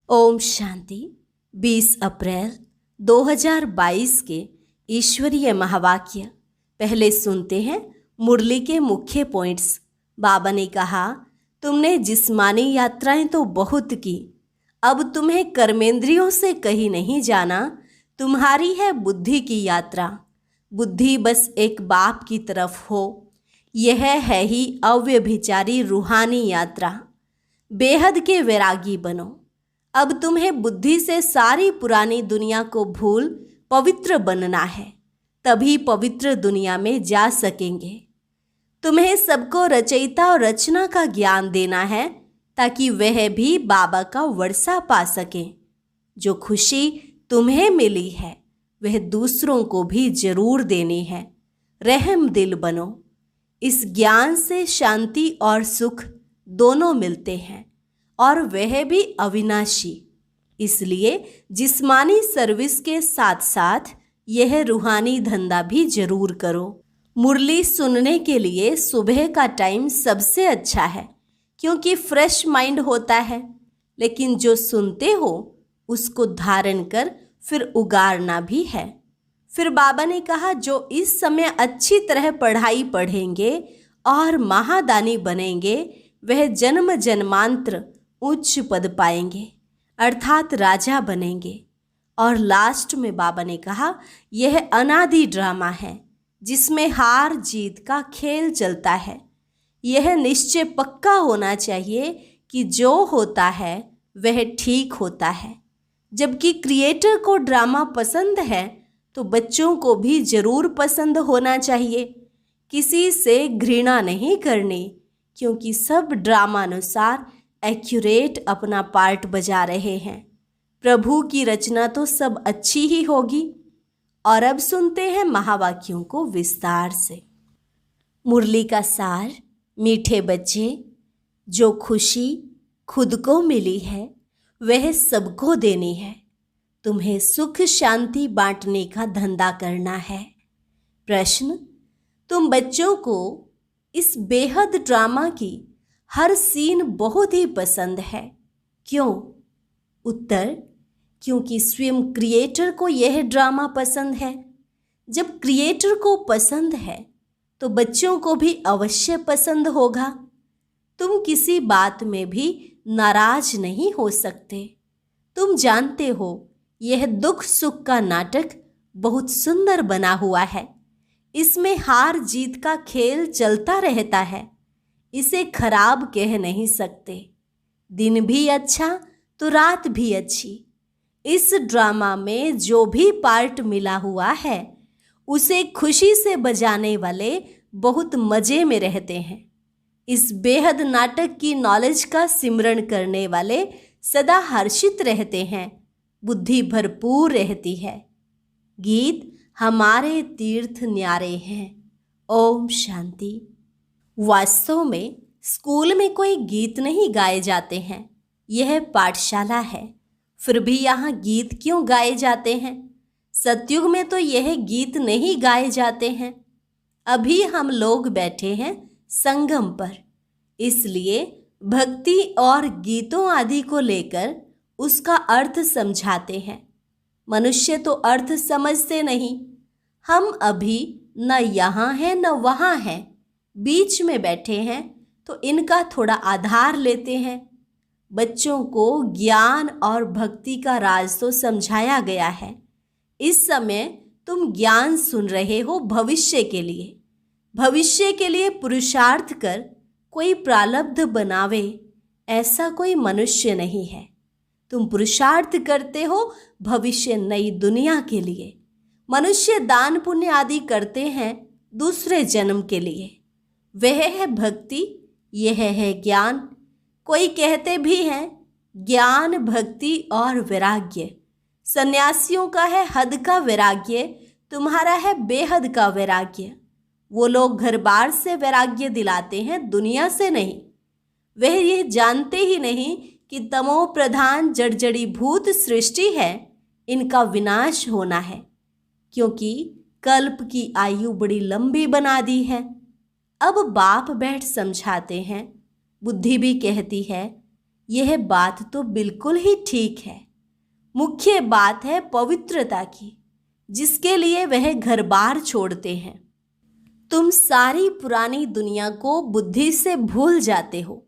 ओम शांति। 20 अप्रैल 2022 के ईश्वरीय महावाक्य पहले सुनते हैं। मुरली के मुख्य पॉइंट्स। बाबा ने कहा, तुमने जिस्मानी यात्राएं तो बहुत की, अब तुम्हें कर्मेंद्रियों से कहीं नहीं जाना, तुम्हारी है बुद्धि की यात्रा। बुद्धि बस एक बाप की तरफ हो, यह है ही अव्यभिचारी रूहानी यात्रा। बेहद के वैरागी बनो। अब तुम्हें बुद्धि से सारी पुरानी दुनिया को भूल पवित्र बनना है, तभी पवित्र दुनिया में जा सकेंगे। तुम्हें सबको रचयिता और रचना का ज्ञान देना है, ताकि वह भी बाबा का वर्षा पा सके। जो खुशी तुम्हें मिली है वह दूसरों को भी जरूर देनी है। रहम दिल बनो। इस ज्ञान से शांति और सुख दोनों मिलते हैं, और वह भी अविनाशी। इसलिए जिस्मानी सर्विस के साथ साथ यह रूहानी धंधा भी जरूर करो। मुरली सुनने के लिए सुबह का टाइम सबसे अच्छा है, क्योंकि फ्रेश माइंड होता है। लेकिन जो सुनते हो उसको धारण कर फिर उगारना भी है। फिर बाबा ने कहा, जो इस समय अच्छी तरह पढ़ाई पढ़ेंगे और महादानी बनेंगे, वह जन्म जन्मांतर उच्च पद पाएंगे, अर्थात राजा बनेंगे। और लास्ट में बाबा ने कहा, यह अनादि ड्रामा है जिसमें हार जीत का खेल चलता है। यह निश्चय पक्का होना चाहिए कि जो होता है वह ठीक होता है। जबकि क्रिएटर को ड्रामा पसंद है तो बच्चों को भी जरूर पसंद होना चाहिए। किसी से घृणा नहीं करनी, क्योंकि सब ड्रामानुसार एक्यूरेट अपना पार्ट बजा रहे हैं। प्रभु की रचना तो सब अच्छी ही होगी। और अब सुनते हैं महावाक्यों को विस्तार से। मुरली का सार। मीठे बच्चे, जो खुशी खुद को मिली है वह सबको देनी है। तुम्हें सुख शांति बांटने का धंधा करना है। प्रश्न, तुम बच्चों को इस बेहद ड्रामा की हर सीन बहुत ही पसंद है, क्यों? उत्तर, क्योंकि स्वयं क्रिएटर को यह ड्रामा पसंद है। जब क्रिएटर को पसंद है तो बच्चों को भी अवश्य पसंद होगा। तुम किसी बात में भी नाराज नहीं हो सकते। तुम जानते हो यह दुख सुख का नाटक बहुत सुंदर बना हुआ है। इसमें हार जीत का खेल चलता रहता है। इसे खराब कह नहीं सकते। दिन भी अच्छा तो रात भी अच्छी। इस ड्रामा में जो भी पार्ट मिला हुआ है उसे खुशी से बजाने वाले बहुत मजे में रहते हैं। इस बेहद नाटक की नॉलेज का सिमरण करने वाले सदा हर्षित रहते हैं, बुद्धि भरपूर रहती है। गीत हमारे तीर्थ न्यारे हैं। ओम शांति। वास्तव में स्कूल में कोई गीत नहीं गाए जाते हैं, यह पाठशाला है। फिर भी यहाँ गीत क्यों गाए जाते हैं? सतयुग में तो यह गीत नहीं गाए जाते हैं। अभी हम लोग बैठे हैं संगम पर, इसलिए भक्ति और गीतों आदि को लेकर उसका अर्थ समझाते हैं। मनुष्य तो अर्थ समझते नहीं। हम अभी न यहाँ हैं न वहाँ हैं, बीच में बैठे हैं, तो इनका थोड़ा आधार लेते हैं। बच्चों को ज्ञान और भक्ति का राज तो समझाया गया है। इस समय तुम ज्ञान सुन रहे हो भविष्य के लिए। भविष्य के लिए पुरुषार्थ कर कोई प्रारब्ध बनावे, ऐसा कोई मनुष्य नहीं है। तुम पुरुषार्थ करते हो भविष्य नई दुनिया के लिए। मनुष्य दान पुण्य आदि करते हैं दूसरे जन्म के लिए। वह है भक्ति, यह है ज्ञान। कोई कहते भी हैं ज्ञान, भक्ति और वैराग्य। सन्यासियों का है हद का वैराग्य, तुम्हारा है बेहद का वैराग्य। वो लोग घर बार से वैराग्य दिलाते हैं, दुनिया से नहीं। वह यह जानते ही नहीं कि तमो प्रधान जड़जड़ी भूत सृष्टि है, इनका विनाश होना है, क्योंकि कल्प की आयु बड़ी लंबी बना दी है। अब बाप बैठ समझाते हैं। बुद्धि भी कहती है यह बात तो बिल्कुल ही ठीक है। मुख्य बात है पवित्रता की, जिसके लिए वह घर बार छोड़ते हैं। तुम सारी पुरानी दुनिया को बुद्धि से भूल जाते हो,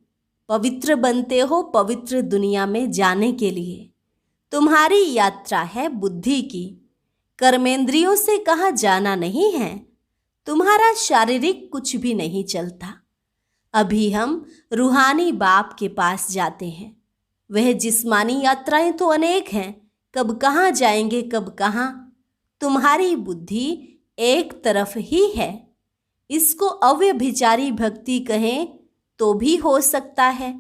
पवित्र बनते हो पवित्र दुनिया में जाने के लिए। तुम्हारी यात्रा है बुद्धि की, कर्मेंद्रियों से कहाँ जाना नहीं है। तुम्हारा शारीरिक कुछ भी नहीं चलता। अभी हम रूहानी बाप के पास जाते हैं। वह जिस्मानी यात्राएं तो अनेक हैं, कब कहाँ जाएंगे कब कहाँ। तुम्हारी बुद्धि एक तरफ ही है। इसको अव्यभिचारी भक्ति कहें तो भी हो सकता है।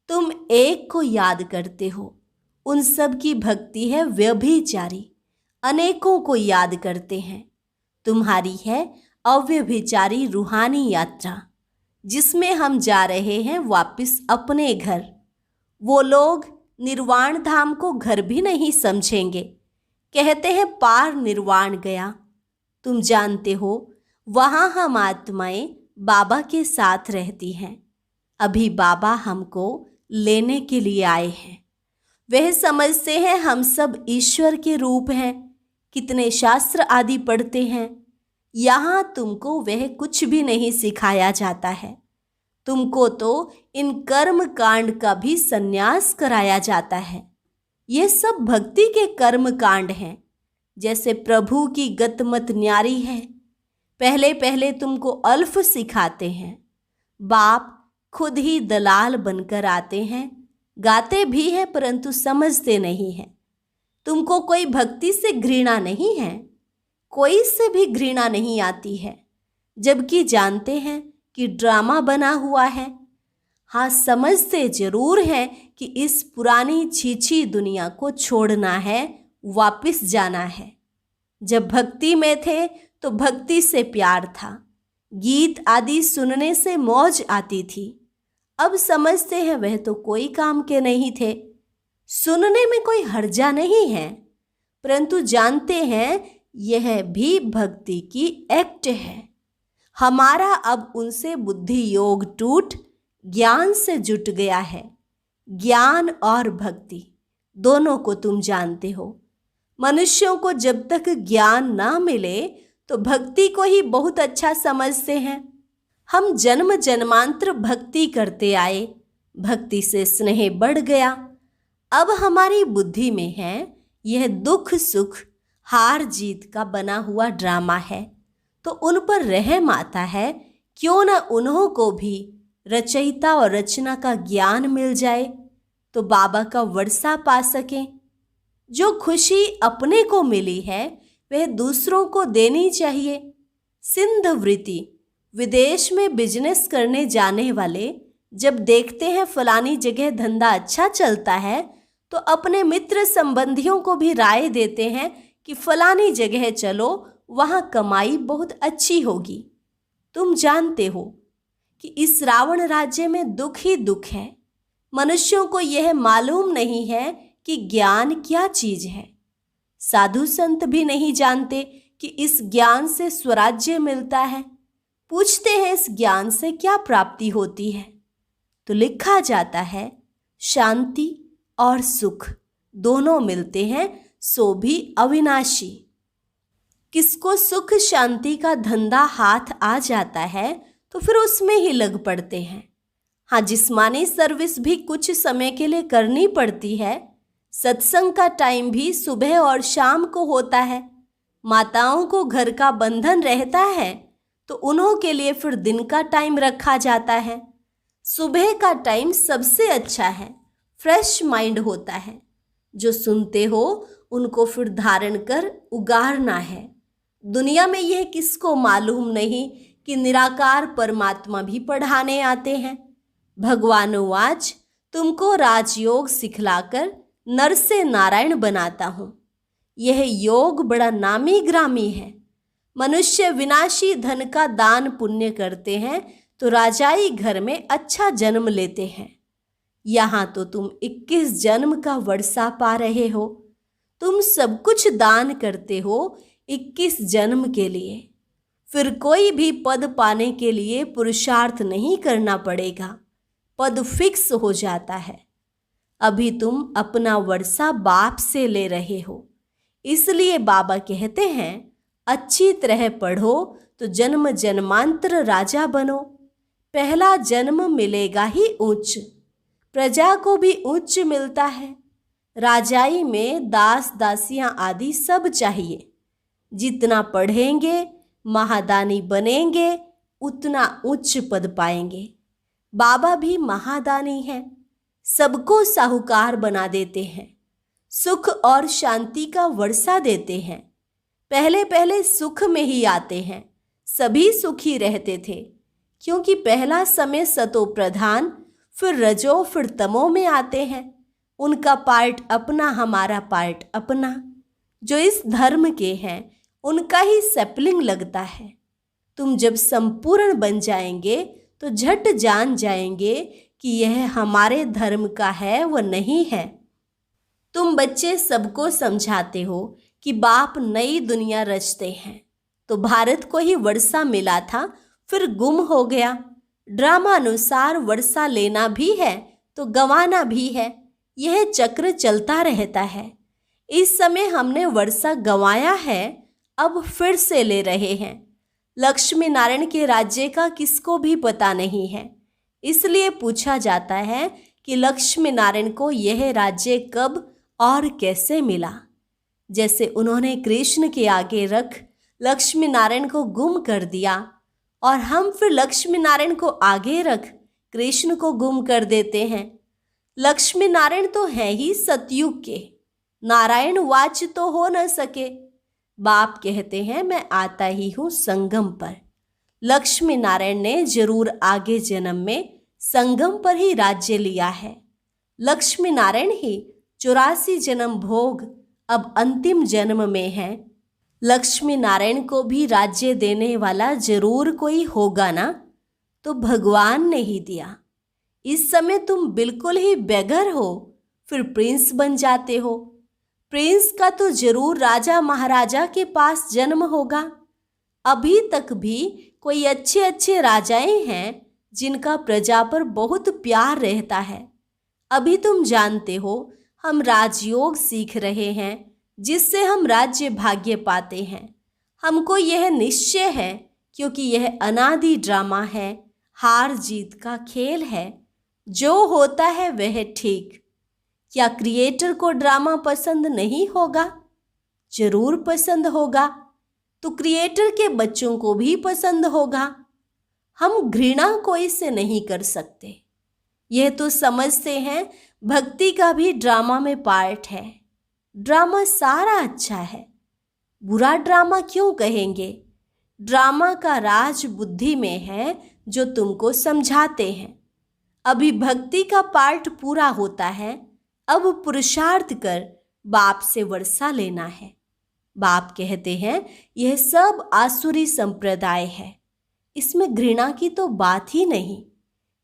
तुम एक को याद करते हो, उन सब की भक्ति है व्यभिचारी। अनेकों को याद करते हैं। तुम्हारी है अव्यभिचारी रूहानी यात्रा, जिसमें हम जा रहे हैं वापस अपने घर। वो लोग निर्वाण धाम को घर भी नहीं समझेंगे, कहते हैं पार निर्वाण गया। तुम जानते हो वहाँ हम आत्माएं बाबा के साथ रहती हैं। अभी बाबा हमको लेने के लिए आए हैं। वह समझते हैं हम सब ईश्वर के रूप हैं। कितने शास्त्र आदि पढ़ते हैं, यहाँ तुमको वह कुछ भी नहीं सिखाया जाता है। तुमको तो इन कर्म कांड का भी संन्यास कराया जाता है। ये सब भक्ति के कर्म कांड हैं। जैसे प्रभु की गतमत न्यारी है, पहले पहले तुमको अल्फ सिखाते हैं। बाप खुद ही दलाल बनकर आते हैं, गाते भी हैं परंतु समझते नहीं हैं। तुमको कोई भक्ति से घृणा नहीं है, कोई से भी घृणा नहीं आती है, जबकि जानते हैं कि ड्रामा बना हुआ है। हाँ, समझते जरूर हैं कि इस पुरानी छीछी दुनिया को छोड़ना है, वापस जाना है। जब भक्ति में थे तो भक्ति से प्यार था, गीत आदि सुनने से मौज आती थी। अब समझते हैं वह तो कोई काम के नहीं थे। सुनने में कोई हर्जा नहीं है, परंतु जानते हैं यह भी भक्ति की एक्ट है। हमारा अब उनसे बुद्धि योग टूट ज्ञान से जुट गया है। ज्ञान और भक्ति दोनों को तुम जानते हो। मनुष्यों को जब तक ज्ञान ना मिले तो भक्ति को ही बहुत अच्छा समझते हैं। हम जन्म जन्मांतर भक्ति करते आए, भक्ति से स्नेह बढ़ गया। अब हमारी बुद्धि में है यह दुख सुख हार जीत का बना हुआ ड्रामा है, तो उन पर रहम आता है। क्यों न उन्हों को भी रचयिता और रचना का ज्ञान मिल जाए, तो बाबा का वर्षा पा सकें। जो खुशी अपने को मिली है वह दूसरों को देनी चाहिए। सिंध वृत्ति विदेश में बिजनेस करने जाने वाले जब देखते हैं फलानी जगह धंधा अच्छा चलता है, तो अपने मित्र संबंधियों को भी राय देते हैं कि फलानी जगह चलो, वहाँ कमाई बहुत अच्छी होगी। तुम जानते हो कि इस रावण राज्य में दुख ही दुख है। मनुष्यों को यह मालूम नहीं है कि ज्ञान क्या चीज है। साधु संत भी नहीं जानते कि इस ज्ञान से स्वराज्य मिलता है। पूछते हैं इस ज्ञान से क्या प्राप्ति होती है, तो लिखा जाता है शांति और सुख दोनों मिलते हैं, सो भी अविनाशी। किसको सुख शांति का धंधा हाथ आ जाता है तो फिर उसमें ही लग पड़ते हैं। हाँ, जिस्मानी सर्विस भी कुछ समय के लिए करनी पड़ती है। सत्संग का टाइम भी सुबह और शाम को होता है। माताओं को घर का बंधन रहता है तो उन्हों के लिए फिर दिन का टाइम रखा जाता है। सुबह का टाइम सबसे अच्छा है, फ्रेश माइंड होता है। जो सुनते हो उनको फिर धारण कर उगारना है। दुनिया में यह किसको मालूम नहीं कि निराकार परमात्मा भी पढ़ाने आते हैं। भगवानुवाच, तुमको राजयोग सिखलाकर नर से नारायण बनाता हूँ। यह योग बड़ा नामी ग्रामी है। मनुष्य विनाशी धन का दान पुण्य करते हैं तो राजाई घर में अच्छा जन्म लेते हैं। यहाँ तो तुम 21 जन्म का वर्षा पा रहे हो। तुम सब कुछ दान करते हो 21 जन्म के लिए। फिर कोई भी पद पाने के लिए पुरुषार्थ नहीं करना पड़ेगा। पद फिक्स हो जाता है। अभी तुम अपना वर्षा बाप से ले रहे हो। इसलिए बाबा कहते हैं अच्छी तरह पढ़ो तो जन्म जन्मांतर राजा बनो। पहला जन्म मिलेगा ही उच्च, प्रजा को भी उच्च मिलता है। राजाई में दास दासियां आदि सब चाहिए। जितना पढ़ेंगे महादानी बनेंगे उतना उच्च पद पाएंगे। बाबा भी महादानी हैं, सबको साहूकार बना देते हैं, सुख और शांति का वर्षा देते हैं। पहले पहले सुख में ही आते हैं, सभी सुखी रहते थे, क्योंकि पहला समय सतो प्रधान, फिर रजो, फिर तमो में आते हैं। उनका पार्ट अपना, हमारा पार्ट अपना। जो इस धर्म के हैं उनका ही सैपलिंग लगता है। तुम जब संपूर्ण बन जाएंगे तो झट जान जाएंगे कि यह हमारे धर्म का है, वह नहीं है। तुम बच्चे सबको समझाते हो कि बाप नई दुनिया रचते हैं, तो भारत को ही वर्षा मिला था, फिर गुम हो गया। ड्रामा अनुसार वर्षा लेना भी है तो गंवाना भी है, यह चक्र चलता रहता है। इस समय हमने वर्षा गंवाया है, अब फिर से ले रहे हैं। लक्ष्मी नारायण के राज्य का किसको भी पता नहीं है, इसलिए पूछा जाता है कि लक्ष्मी नारायण को यह राज्य कब और कैसे मिला। जैसे उन्होंने कृष्ण के आगे रख लक्ष्मी नारायण को गुम कर दिया, और हम फिर लक्ष्मी नारायण को आगे रख कृष्ण को गुम कर देते हैं। लक्ष्मी नारायण तो है ही सतयुग के, नारायण वाच तो हो न सके। बाप कहते हैं मैं आता ही हूँ संगम पर। लक्ष्मी नारायण ने जरूर आगे जन्म में संगम पर ही राज्य लिया है। लक्ष्मी नारायण ही 84 जन्म भोग अब अंतिम जन्म में है। लक्ष्मी नारायण को भी राज्य देने वाला जरूर कोई होगा ना, तो भगवान ने ही दिया। इस समय तुम बिल्कुल ही बेगर हो, फिर प्रिंस बन जाते हो। प्रिंस का तो जरूर राजा महाराजा के पास जन्म होगा। अभी तक भी कोई अच्छे अच्छे राजाएं हैं जिनका प्रजा पर बहुत प्यार रहता है। अभी तुम जानते हो हम राजयोग सीख रहे हैं, जिससे हम राज्य भाग्य पाते हैं। हमको यह निश्चय है, क्योंकि यह अनादि ड्रामा है, हार जीत का खेल है। जो होता है वह ठीक। क्या क्रिएटर को ड्रामा पसंद नहीं होगा? जरूर पसंद होगा। तो क्रिएटर के बच्चों को भी पसंद होगा। हम घृणा कोई से नहीं कर सकते। यह तो समझते हैं भक्ति का भी ड्रामा में पार्ट है। ड्रामा सारा अच्छा है, बुरा ड्रामा क्यों कहेंगे? ड्रामा का राज बुद्धि में है, जो तुमको समझाते हैं। अभी भक्ति का पार्ट पूरा होता है, अब पुरुषार्थ कर बाप से वर्षा लेना है। बाप कहते हैं यह सब आसुरी संप्रदाय है, इसमें घृणा की तो बात ही नहीं।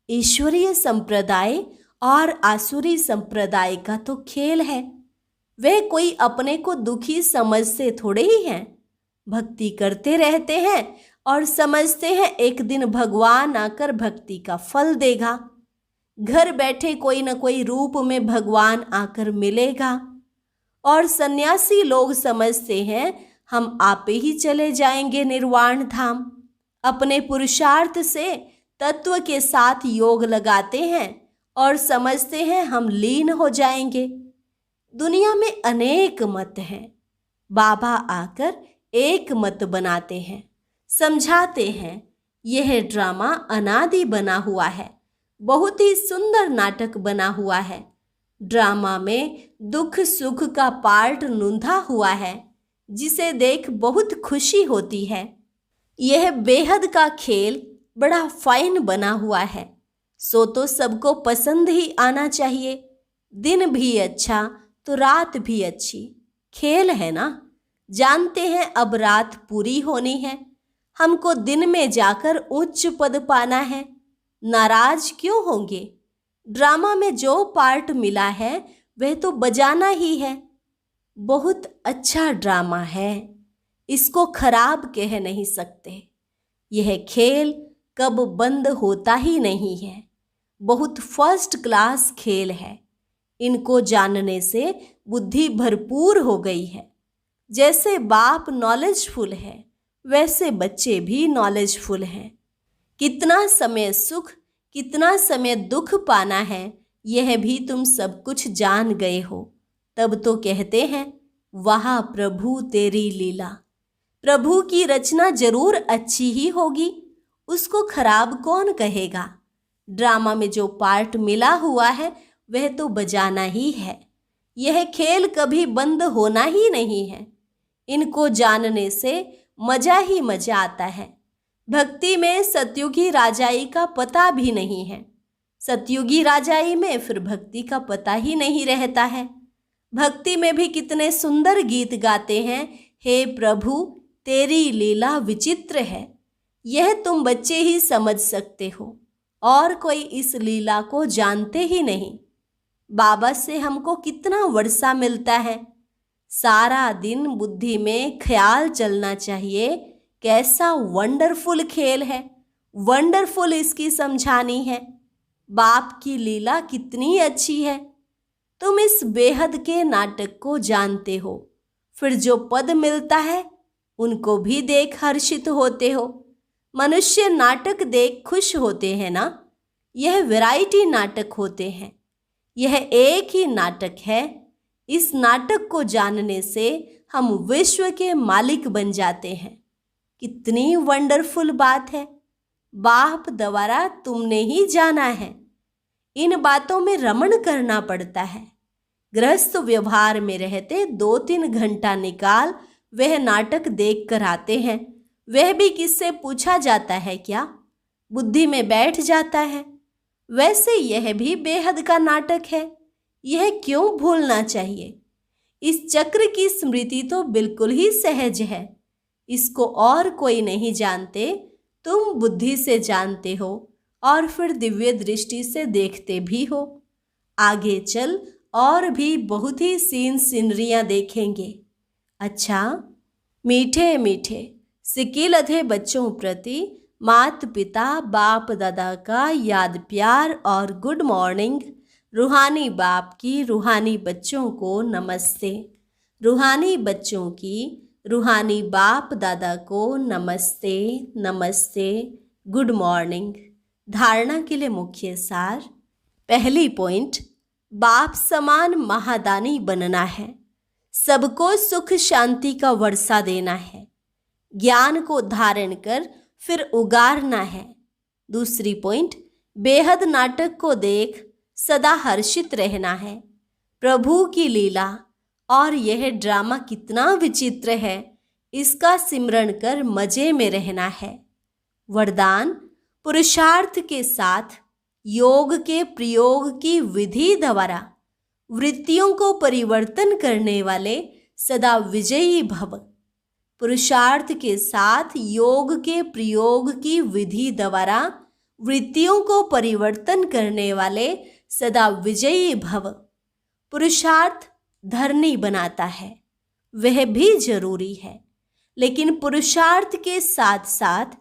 ईश्वरीय संप्रदाय और आसुरी संप्रदाय का तो खेल है। वे कोई अपने को दुखी समझते थोड़े ही हैं। भक्ति करते रहते हैं और समझते हैं एक दिन भगवान आकर भक्ति का फल देगा। घर बैठे कोई न कोई रूप में भगवान आकर मिलेगा। और सन्यासी लोग समझते हैं हम आपे ही चले जाएंगे निर्वाण धाम। अपने पुरुषार्थ से तत्व के साथ योग लगाते हैं और समझते हैं हम लीन हो जाएंगे। दुनिया में अनेक मत हैं, बाबा आकर एक मत बनाते हैं, समझाते हैं यह ड्रामा अनादि बना हुआ है, बहुत ही सुंदर नाटक बना हुआ है। ड्रामा में दुख सुख का पार्ट नूंधा हुआ है, जिसे देख बहुत खुशी होती है। यह बेहद का खेल बड़ा फाइन बना हुआ है, सो तो सबको पसंद ही आना चाहिए। दिन भी अच्छा तो रात भी अच्छी, खेल है ना। जानते हैं अब रात पूरी होनी है, हमको दिन में जाकर उच्च पद पाना है। नाराज क्यों होंगे? ड्रामा में जो पार्ट मिला है वह तो बजाना ही है। बहुत अच्छा ड्रामा है, इसको खराब कह नहीं सकते। यह खेल कब बंद होता ही नहीं है, बहुत फर्स्ट क्लास खेल है। इनको जानने से बुद्धि भरपूर हो गई है। जैसे बाप नॉलेजफुल है, वैसे बच्चे भी नॉलेजफुल हैं। कितना समय सुख, कितना समय दुख पाना है, यह भी तुम सब कुछ जान गए हो। तब तो कहते हैं, वाह प्रभु तेरी लीला। प्रभु की रचना जरूर अच्छी ही होगी, उसको खराब कौन कहेगा। ड्रामा में जो पार्ट मिला हुआ है वह तो बजाना ही है। यह खेल कभी बंद होना ही नहीं है। इनको जानने से मजा ही मजा आता है। भक्ति में सतयुगी राजाई का पता भी नहीं है। सतयुगी राजाई में फिर भक्ति का पता ही नहीं रहता है। भक्ति में भी कितने सुंदर गीत गाते हैं, हे प्रभु तेरी लीला विचित्र है। यह तुम बच्चे ही समझ सकते हो, और कोई इस लीला को जानते ही नहीं। बाबा से हमको कितना वर्षा मिलता है। सारा दिन बुद्धि में ख्याल चलना चाहिए, कैसा वंडरफुल खेल है, वंडरफुल इसकी समझानी है। बाप की लीला कितनी अच्छी है। तुम इस बेहद के नाटक को जानते हो, फिर जो पद मिलता है उनको भी देख हर्षित होते हो। मनुष्य नाटक देख खुश होते हैं ना। यह वैरायटी नाटक होते हैं, यह एक ही नाटक है। इस नाटक को जानने से हम विश्व के मालिक बन जाते हैं। कितनी वंडरफुल बात है। बाप द्वारा तुमने ही जाना है। इन बातों में रमण करना पड़ता है। गृहस्थ व्यवहार में रहते 2-3 घंटा निकाल वह नाटक देख कर आते हैं। वह भी किससे पूछा जाता है क्या, बुद्धि में बैठ जाता है। वैसे यह भी बेहद का नाटक है। यह क्यों भूलना चाहिए। इस चक्र की स्मृति तो बिल्कुल ही सहज है। इसको और कोई नहीं जानते, तुम बुद्धि से जानते हो और फिर दिव्य दृष्टि से देखते भी हो। आगे चल और भी बहुत ही सीनरियाँ देखेंगे। अच्छा, मीठे मीठे सिकिलधे बच्चों प्रति माता पिता बाप दादा का याद प्यार और गुड मॉर्निंग। रूहानी बाप की रूहानी बच्चों को नमस्ते। रूहानी बच्चों की रूहानी बाप दादा को नमस्ते नमस्ते, गुड मॉर्निंग। धारणा के लिए मुख्य सार। पहली पॉइंट, बाप समान महादानी बनना है। सबको सुख शांति का वर्षा देना है। ज्ञान को धारण कर फिर उगारना है। दूसरी पॉइंट, बेहद नाटक को देख सदा हर्षित रहना है। प्रभु की लीला और यह ड्रामा कितना विचित्र है, इसका सिमरण कर मजे में रहना है। वरदान, पुरुषार्थ के साथ योग के प्रयोग की विधि द्वारा वृत्तियों को परिवर्तन करने वाले सदा विजयी भव। पुरुषार्थ के साथ योग के प्रयोग की विधि द्वारा वृत्तियों को परिवर्तन करने वाले सदा विजयी भव। पुरुषार्थ धरनी बनाता है, वह भी जरूरी है, लेकिन पुरुषार्थ के साथ साथ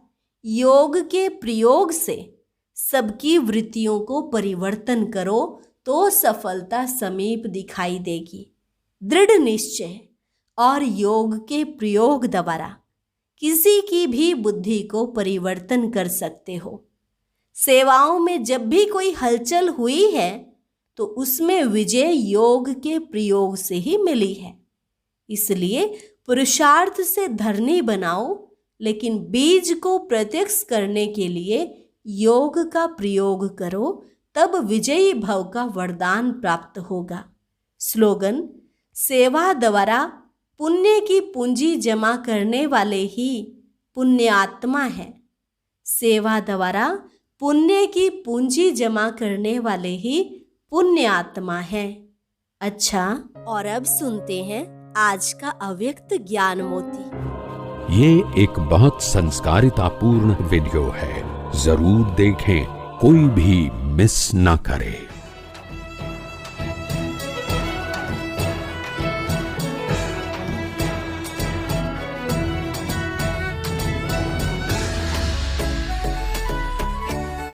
योग के प्रयोग से सबकी वृत्तियों को परिवर्तन करो तो सफलता समीप दिखाई देगी। दृढ़ निश्चय और योग के प्रयोग द्वारा किसी की भी बुद्धि को परिवर्तन कर सकते हो। सेवाओं में जब भी कोई हलचल हुई है तो उसमें विजय योग के प्रयोग से ही मिली है। इसलिए पुरुषार्थ से धरनी बनाओ, लेकिन बीज को प्रत्यक्ष करने के लिए योग का प्रयोग करो, तब विजयी भव का वरदान प्राप्त होगा। स्लोगन, सेवा द्वारा पुण्य की पूंजी जमा करने वाले ही पुण्य आत्मा है। सेवा द्वारा पुण्य की पूंजी जमा करने वाले ही पुण्य आत्मा है। अच्छा, और अब सुनते हैं आज का अव्यक्त ज्ञान मोती। ये एक बहुत संस्कारितापूर्ण वीडियो है, जरूर देखें, कोई भी मिस ना करे।